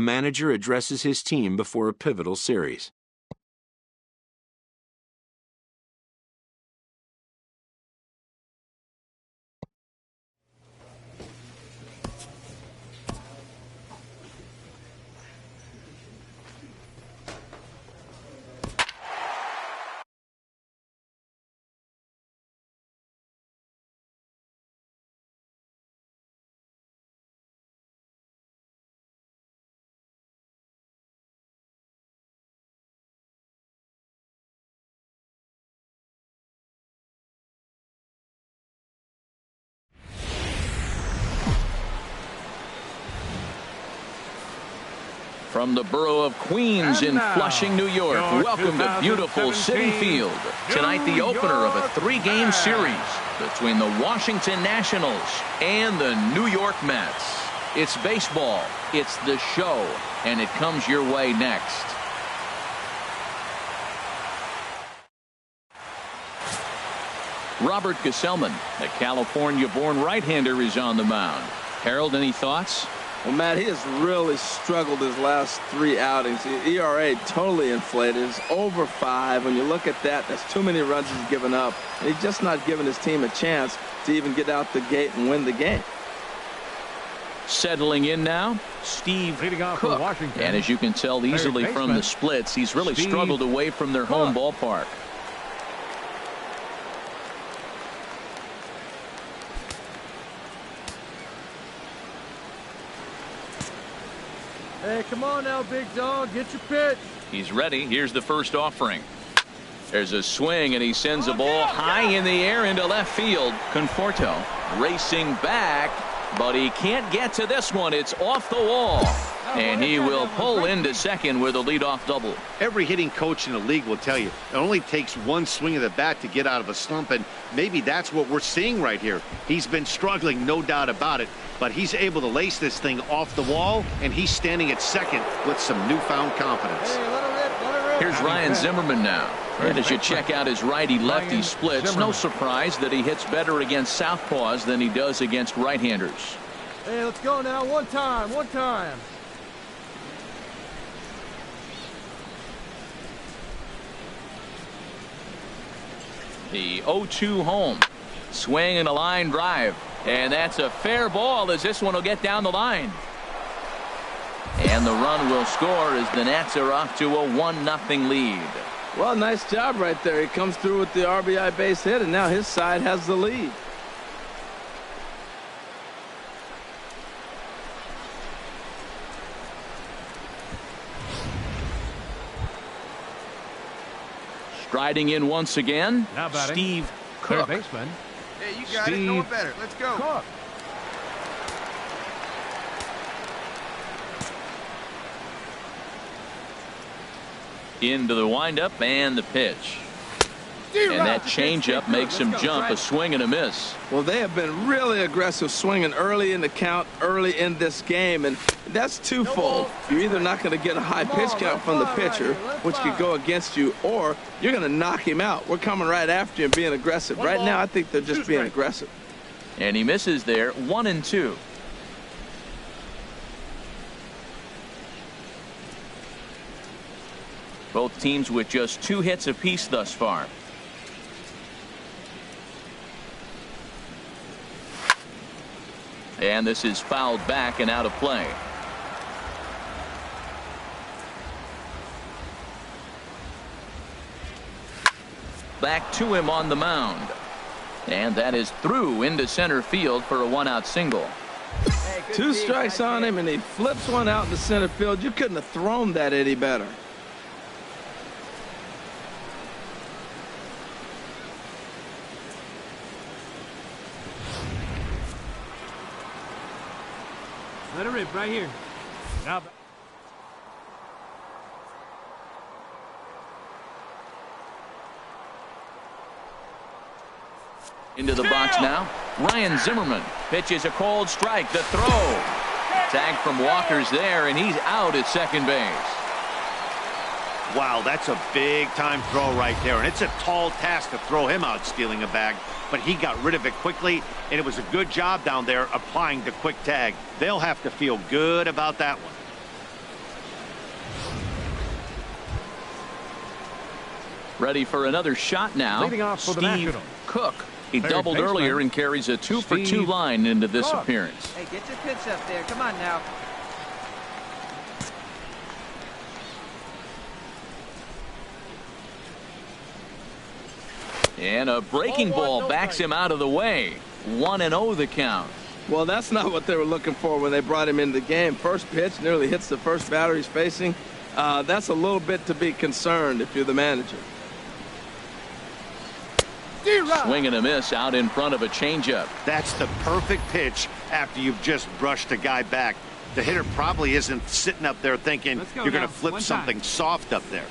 a manager addresses his team before a pivotal series. From the borough of Queens in Flushing, New York, welcome to beautiful Citi Field. Tonight, the opener of a three-game series between the Washington Nationals and the New York Mets. It's baseball, it's the show, and it comes your way next. Robert Gesellman, the California-born right-hander, is on the mound. Harold, any thoughts? Well, Matt, he has really struggled his last three outings. The ERA totally inflated. It's over 5. When you look at that, that's too many runs he's given up. And he's just not giving his team a chance to even get out the gate and win the game. Settling in now, Steve Cook. And as you can tell easily from the splits, he's really struggled away from their home ballpark. Hey, come on now, big dog. Get your pitch. He's ready. Here's the first offering. There's a swing, and he sends a ball high in the air into left field. Conforto racing back, but he can't get to this one. It's off the wall, and he will pull into second with a leadoff double. Every hitting coach in the league will tell you it only takes one swing of the bat to get out of a slump, and maybe that's what we're seeing right here. He's been struggling, no doubt about it, but he's able to lace this thing off the wall, and he's standing at second with some newfound confidence. Hey, let her rip. Here's Ryan Zimmerman now. And as you check out his righty-lefty splits, no surprise that he hits better against southpaws than he does against right-handers. Hey, let's go now. One time. The 0-2 home. Swing and a line drive. And that's a fair ball as this one will get down the line. And the run will score as the Nats are off to a 1-0 lead. Well, nice job right there. He comes through with the RBI base hit, and now his side has the lead. Striding in once again, Steve Cook. Baseman. Hey, you got it. No one better. Let's go. Cook. Into the windup and the pitch. And that changeup makes him jump. A swing and a miss. Well, they have been really aggressive swinging early in the count, early in this game, and that's twofold. You're either not going to get a high pitch count from the pitcher, which could go against you, or you're going to knock him out. We're coming right after you and being aggressive. Right now, I think they're just being aggressive. And he misses there, 1-2. Both teams with just 2 hits apiece thus far. And this is fouled back and out of play. Back to him on the mound. And that is through into center field for a 1-out single. 2 strikes on him, and he flips one out in the center field. You couldn't have thrown that any better. Let her rip right here. Now. Into the box now. Ryan Zimmerman pitches a cold strike. The throw. Tag from Walker's there, and he's out at second base. Wow, that's a big-time throw right there, and it's a tall task to throw him out stealing a bag, but he got rid of it quickly, and it was a good job down there applying the quick tag. They'll have to feel good about that one. Ready for another shot now. Leading off for the Steve Nationals. Cook. He Third doubled baseman, earlier and carries a 2-for-2 Steve line into this Cook. appearance. Hey, get your pitch up there. Come on now. And a breaking ball backs him out of the way. 1-0 the count. Well, that's not what they were looking for when they brought him into the game. First pitch nearly hits the first batter he's facing. That's a little bit to be concerned if you're the manager. Swing and a miss out in front of a changeup. That's the perfect pitch after you've just brushed a guy back. The hitter probably isn't sitting up there thinking you're going to flip something soft up there.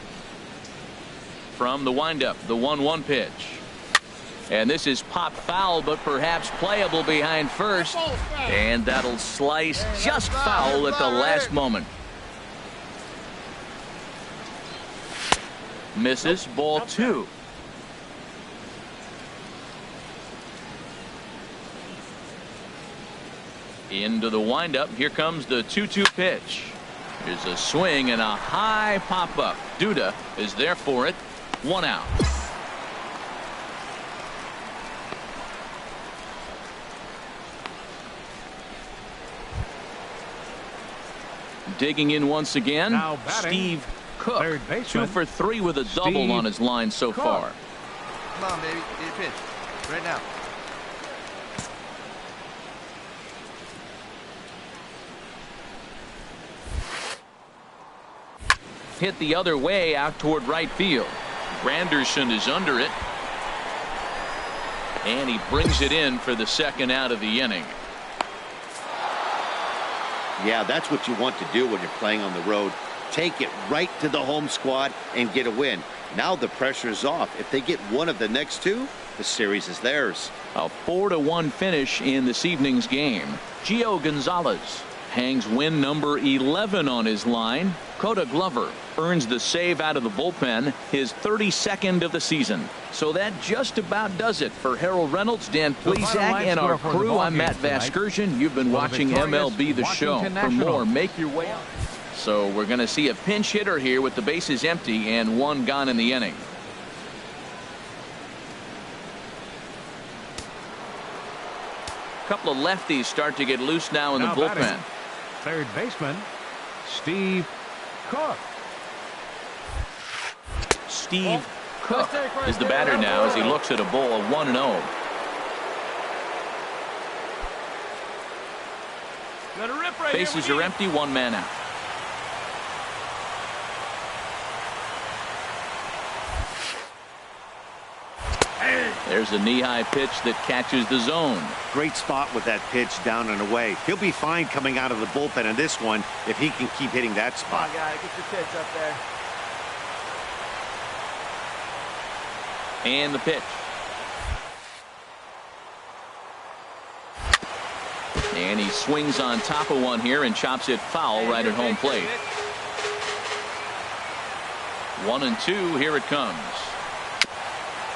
From the windup, the 1-1 pitch. And this is popped foul, but perhaps playable behind first. And that'll slice just foul at the last moment. Misses, ball 2. Into the windup. Here comes the 2-2 pitch. Here's a swing and a high pop-up. Duda is there for it. 1 out. Digging in once again, Now batting, Steve Cook. third baseman, 2 for 3 with a double Steve on his line so Cook. far. Come on, baby. Get your pitch. Right now. Hit the other way out toward right field. Granderson is under it. And he brings it in for the second out of the inning. Yeah, that's what you want to do when you're playing on the road. Take it right to the home squad and get a win. Now the pressure is off. If they get one of the next two, the series is theirs. A 4-1 finish in this evening's game. Gio Gonzalez hangs win number 11 on his line. Coda Glover earns the save out of the bullpen, his 32nd of the season. So that just about does it for Harold Reynolds, Dan Plesac, and our crew. I'm Matt Vasgersian. You've been watching MLB The Show. For more, make your way out. So we're going to see a pinch hitter here with the bases empty and 1 gone in the inning. A couple of lefties start to get loose now in the bullpen. Batting, third baseman, Steve Cook. Steve Cook is the batter now as he looks at a ball of 1-0. Bases are empty, 1 man out. There's a knee-high pitch that catches the zone. Great spot with that pitch down and away. He'll be fine coming out of the bullpen in this one if he can keep hitting that spot. Come on, guy. Get your pitch up there. And the pitch. And he swings on top of one here and chops it foul right at home plate. 1-2, here it comes.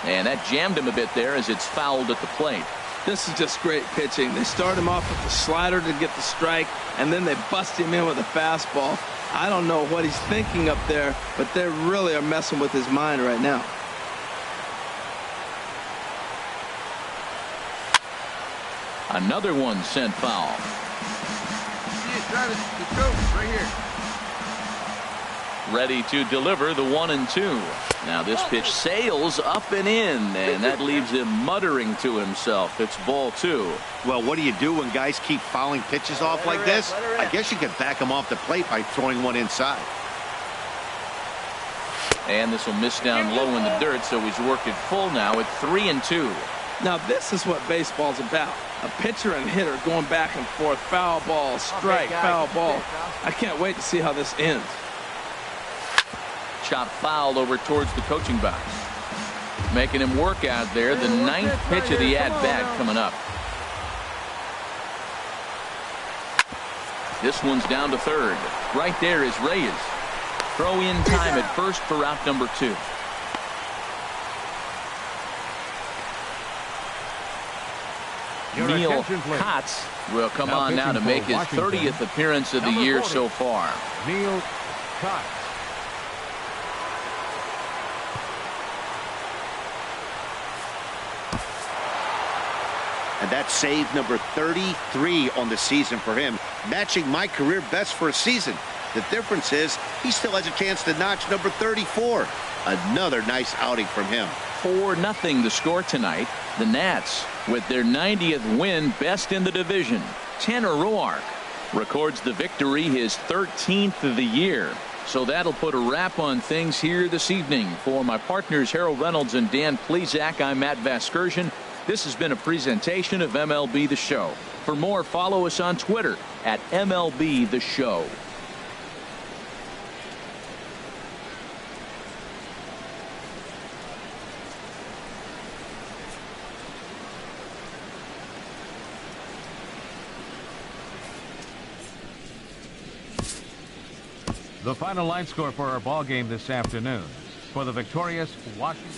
And that jammed him a bit there as it's fouled at the plate. This is just great pitching. They start him off with the slider to get the strike, and then they bust him in with a fastball. I don't know what he's thinking up there, but they really are messing with his mind right now. Another one sent foul. See it driving the coach right here. Ready to deliver the 1-2. Now this pitch sails up and in, and that leaves him muttering to himself. It's ball 2. Well, what do you do when guys keep fouling pitches off like this? I guess you could back them off the plate by throwing one inside. And this will miss down low in the dirt, so he's worked it full now at 3-2. Now this is what baseball's about. A pitcher and hitter going back and forth. Foul ball, strike, foul ball. I can't wait to see how this ends. Chop foul over towards the coaching box. Making him work out there. The 9th pitch of the at-bat coming up. This one's down to third. Right there is Reyes. Throw in time at first for out number 2. Neil Kotz will come on now to make his 30th appearance of the year so far. Neil Kotz. and that's save number 33 on the season for him, matching my career best for a season. The difference is he still has a chance to notch number 34. Another nice outing from him. 4-0 the score tonight. The Nats, with their 90th win, best in the division. Tanner Roark records the victory, his 13th of the year. So that'll put a wrap on things here this evening. For my partners Harold Reynolds and Dan Plesac, I'm Matt Vasgersian. This has been a presentation of MLB The Show. For more, follow us on Twitter at MLB The Show. The final line score for our ball game this afternoon. For the victorious Washington.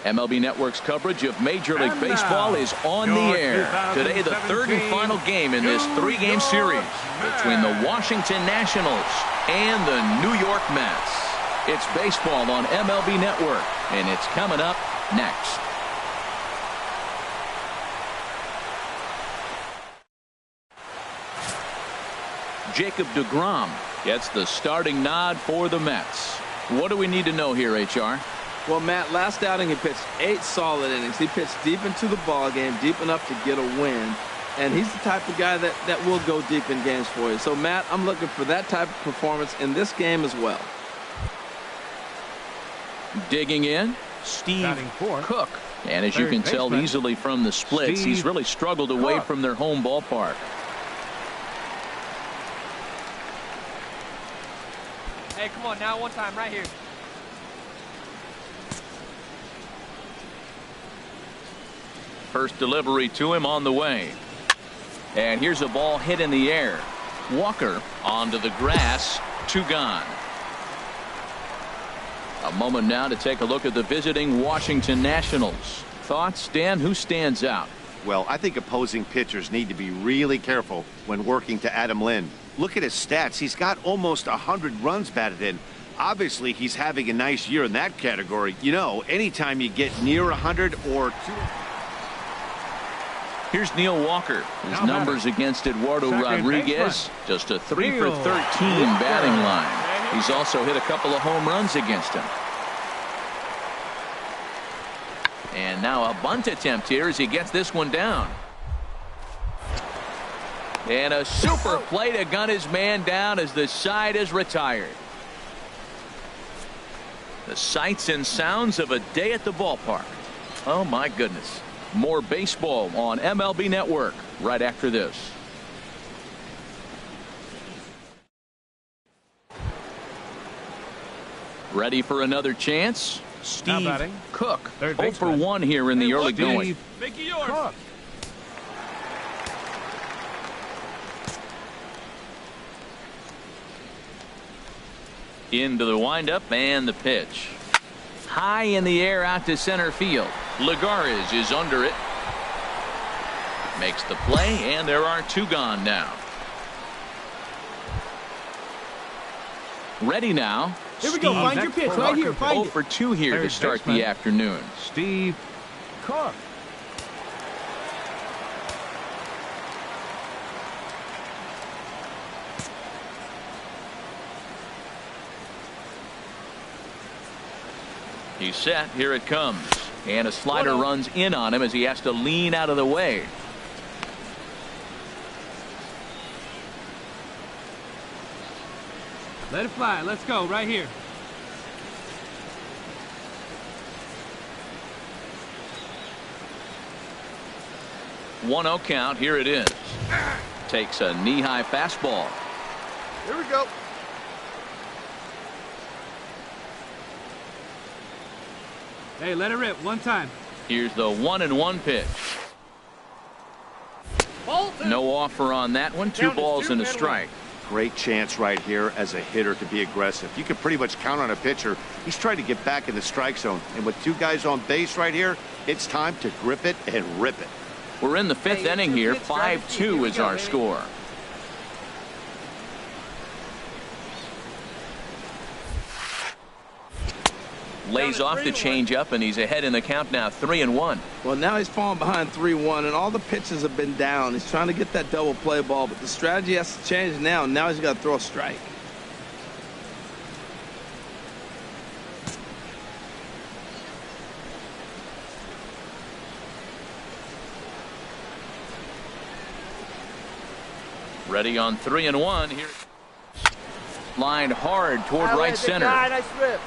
MLB Network's coverage of Major League Baseball is on the air. Today, the third and final game in this three-game series between the Washington Nationals and the New York Mets. It's baseball on MLB Network, and it's coming up next. Jacob deGrom gets the starting nod for the Mets. What do we need to know here, HR? Well, Matt, last outing he pitched 8 solid innings. He pitched deep into the ball game, deep enough to get a win. And he's the type of guy that will go deep in games for you. So, Matt, I'm looking for that type of performance in this game as well. Digging in, Steve Cook. And as you can tell easily from the splits, he's really struggled away from their home ballpark. Hey, come on now, one time right here. First delivery to him on the way. And here's a ball hit in the air. Walker onto the grass, 2 gone. A moment now to take a look at the visiting Washington Nationals. Thoughts, Dan? Who stands out? Well, I think opposing pitchers need to be really careful when working to Adam Lind. Look at his stats. He's got almost 100 runs batted in. Obviously, he's having a nice year in that category. You know, anytime you get near 100 or 2. Here's Neil Walker. His numbers against Eduardo Rodriguez, just a 3 for 13 batting line. He's also hit a couple of home runs against him. And now a bunt attempt here as he gets this one down. And a super play to gun his man down as the side is retired. The sights and sounds of a day at the ballpark. Oh my goodness. More baseball on MLB Network right after this. Ready for another chance? Steve Cook, 0 for 1 here in the early going. Make it yours. Into the windup and the pitch. High in the air out to center field. Lagares is under it. Makes the play, and there are 2 gone now. Ready now. Here we go. Find your pitch right here. Find 0 it. for 2 here to start the afternoon. Steve Cook. He's set. Here it comes. And a slider runs in on him as he has to lean out of the way. Let it fly. Let's go right here. One-0 count. Here it is. Takes a knee-high fastball. Here we go. Hey, let it rip. One time. Here's the 1-1 pitch. No offer on that one. 2 balls and a strike. Great chance right here as a hitter to be aggressive. You can pretty much count on a pitcher. He's trying to get back in the strike zone. And with 2 guys on base right here, it's time to grip it and rip it. We're in the 5th inning here. 5-2 is our score. Lays off the changeup, and he's ahead in the count now, 3-1. Well, now he's falling behind 3-1, and all the pitches have been down. He's trying to get that double play ball, but the strategy has to change now. Now he's got to throw a strike. Ready on 3-1 here. Lined hard toward right center.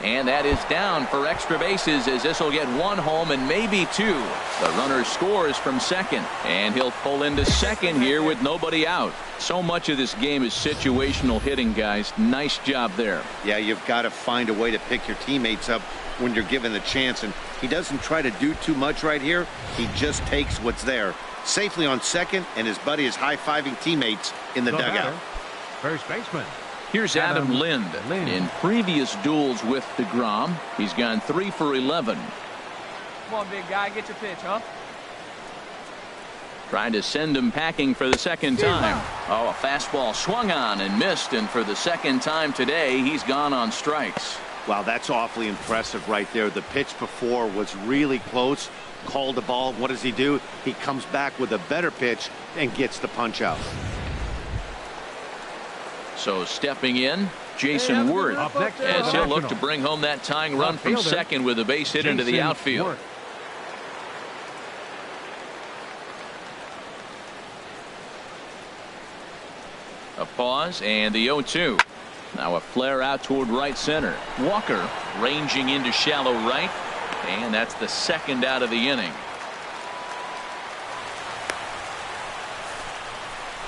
And that is down for extra bases, as this will get one home and maybe two. The runner scores from second, and he'll pull into second here with nobody out. So much of this game is situational hitting, guys. Nice job there. Yeah, you've got to find a way to pick your teammates up when you're given the chance, and he doesn't try to do too much right here. He just takes what's there. Safely on second, and his buddy is high-fiving teammates in the dugout. First baseman. Here's Adam Lind. In previous duels with DeGrom, he's gone 3 for 11. Come on, big guy, get your pitch, huh? Trying to send him packing for the second time. Oh, a fastball swung on and missed, and for the second time today, he's gone on strikes. Wow, that's awfully impressive right there. The pitch before was really close. Called the ball. What does he do? He comes back with a better pitch and gets the punch out. So stepping in, Jason Worth, as he'll look to bring home that tying run from second with a base hit into the outfield. A pause and the 0-2. Now a flare out toward right center. Walker ranging into shallow right, and that's the second out of the inning.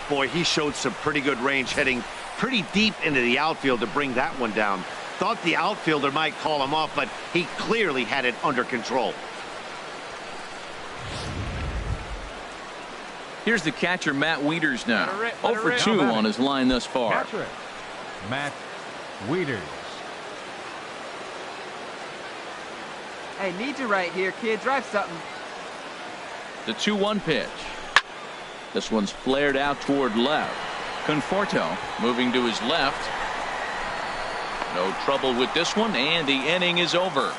Boy, he showed some pretty good range, heading pretty deep into the outfield to bring that one down. Thought the outfielder might call him off, but he clearly had it under control. Here's the catcher, Matt Wieters now. 0 for 2 on his line thus far. Catcher, Matt Wieters. Hey, need you right here, kid. Drive something. The 2-1 pitch. This one's flared out toward left. Conforto moving to his left. No trouble with this one, and the inning is over.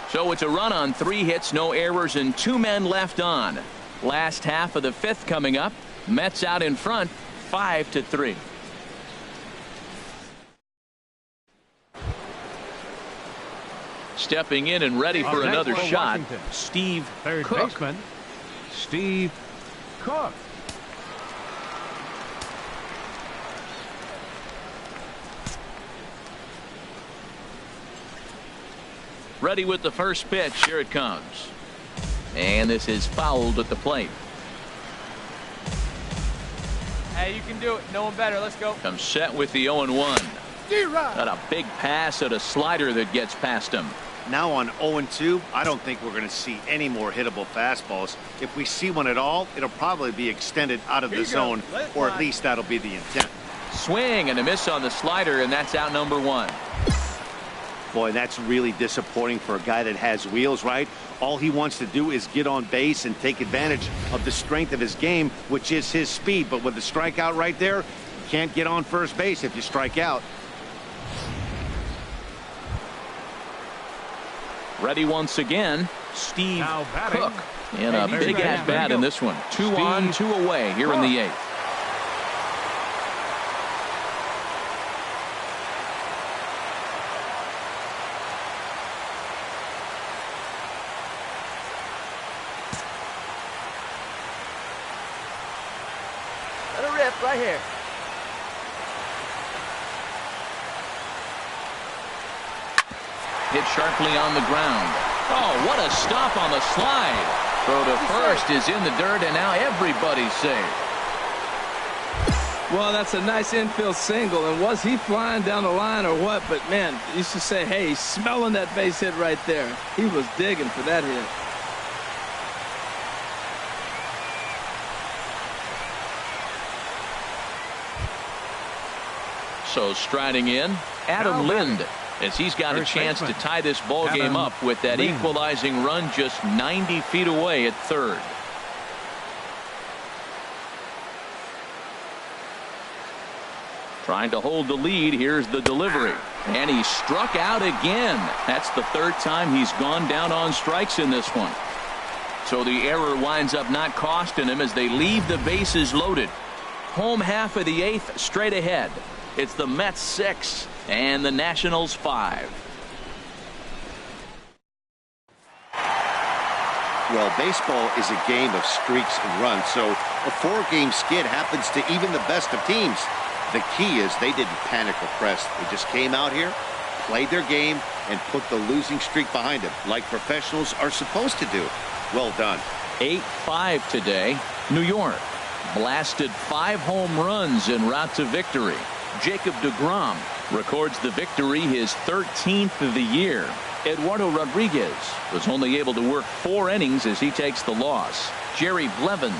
So it's a run on 3 hits, no errors, and 2 men left on. Last half of the 5th coming up. Mets out in front, 5-3. Stepping in and ready for another shot, Steve Third Cook. baseman, Steve Cook. Ready with the first pitch. Here it comes. And this is fouled at the plate. Hey, you can do it. No one better. Let's go. Comes set with the 0-1. Got a big pass at a slider that gets past him. Now on 0-2, I don't think we're going to see any more hittable fastballs. If we see one at all, it'll probably be extended out of the zone, or at least that'll be the intent. Swing and a miss on the slider, and that's out number 1. Boy, that's really disappointing for a guy that has wheels, right? All he wants to do is get on base and take advantage of the strength of his game, which is his speed. But with the strikeout right there, you can't get on first base if you strike out. Ready once again, Steve Cook. And a big at-bat in this one. 2 on, 2 away here in the 8th. Let it rip right here. Hit sharply on the ground. Oh, what a stop on the slide. Throw to first is in the dirt, and now everybody's safe. Well, that's a nice infield single, and was he flying down the line or what? But, man, you should say, hey, he's smelling that base hit right there. He was digging for that hit. So striding in, Adam Lind, as he's got a chance to tie this ball game up with that equalizing run just 90 feet away at third. Trying to hold the lead. Here's the delivery. And he struck out again. That's the third time he's gone down on strikes in this one. So the error winds up not costing him as they leave the bases loaded. Home half of the eighth, straight ahead. It's the Mets 6 and the Nationals 5. Well, baseball is a game of streaks and runs, so a 4-game skid happens to even the best of teams. The key is they didn't panic or press. They just came out here, played their game, and put the losing streak behind them, like professionals are supposed to do. Well done. 8-5 today. New York blasted 5 home runs en route to victory. Jacob deGrom records the victory, his 13th of the year. Eduardo Rodriguez was only able to work 4 innings as he takes the loss. Jerry Blevins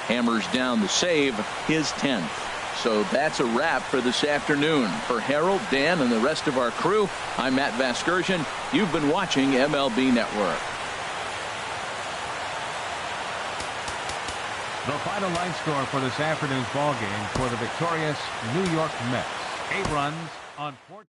hammers down the save, his 10th. So that's a wrap for this afternoon. For Harold, Dan, and the rest of our crew, I'm Matt Vasgersian. You've been watching MLB Network. The final line score for this afternoon's ball game for the victorious New York Mets. 8 runs on 14.